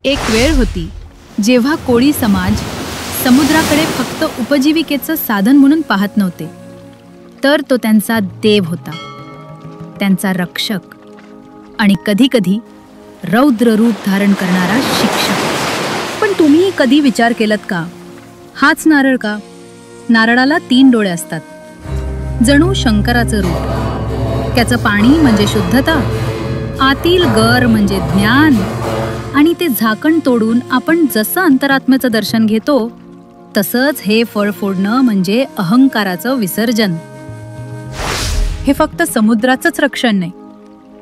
एक वेळ होती जेव्हा कोळी समाज समुद्राकडे फक्त उपजीविकेचं साधन म्हणून पाहत नव्हते, तर तो त्यांचा देव होता, त्यांचा रक्षक आणि कधी-कधी रौद्र रूप धारण करणारा शिक्षक. पण तुम्ही कधी विचार केलात का, हाच नारळ का? नारळाला 3 डोळे असतात, जणू शंकराचं रूप. त्याचं पाणी म्हणजे शुद्धता, आतील गर म्हणजे ज्ञान, आणि ते झाकण तोडून आपण जसं अंतरात्म्याचं दर्शन घेतो तसंच हे फळ फोडणं म्हणजे अहंकाराचं विसर्जन. हे फक्त समुद्राचंच रक्षण नाही,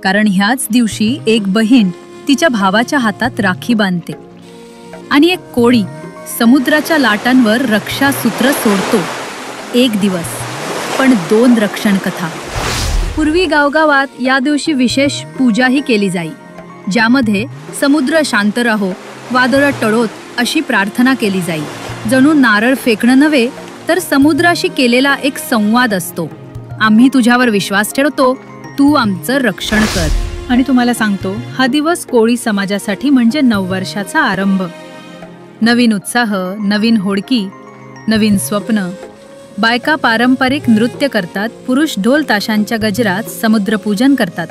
कारण ह्याच दिवशी एक बहीण तिच्या भावाच्या हातात राखी बांधते आणि एक कोळी समुद्राच्या लाटांवर रक्षासूत्र सोडतो. एक दिवस पण 2 रक्षण कथा. पूर्वी गावगावात या दिवशी विशेष पूजाही केली जाई, ज्यामध्ये समुद्र शांत राहो, वादळं टळोत अशी प्रार्थना केली जाई. जणू नारळ फेकणं नव्हे, तर समुद्राशी केलेला एक संवाद असतो. आम्ही तुझ्यावर विश्वास ठेवतो, तू आमचं रक्षण कर. आणि तुम्हाला सांगतो, हा दिवस कोळी समाजासाठी म्हणजे नववर्षाचा आरंभ. नवीन उत्साह, नवीन होडकी, नवीन स्वप्न. बायका पारंपरिक नृत्य करतात, पुरुष ढोल ताशांच्या गजरात समुद्रपूजन करतात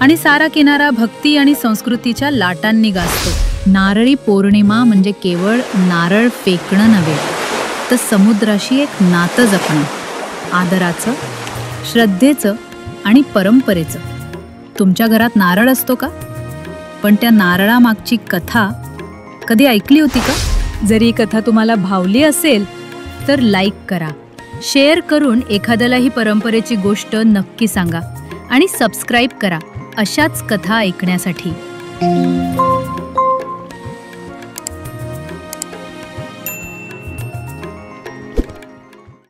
आणि सारा किनारा भक्ती आणि संस्कृतीच्या लाटांनी गाजतो. नारळी पौर्णिमा म्हणजे केवळ नारळ फेकणं नव्हे, तर समुद्राशी एक नातं जपणं, आदराचं, श्रद्धेचं आणि परंपरेचं. तुमच्या घरात नारळ असतो का? पण त्या नारळामागची कथा कधी ऐकली होती का? जर ही कथा तुम्हाला भावली असेल तर लाईक करा, शेअर करून एखाद्याला ही परंपरेची गोष्ट नक्की सांगा आणि सबस्क्राईब करा अशाच कथा ऐकण्यासाठी.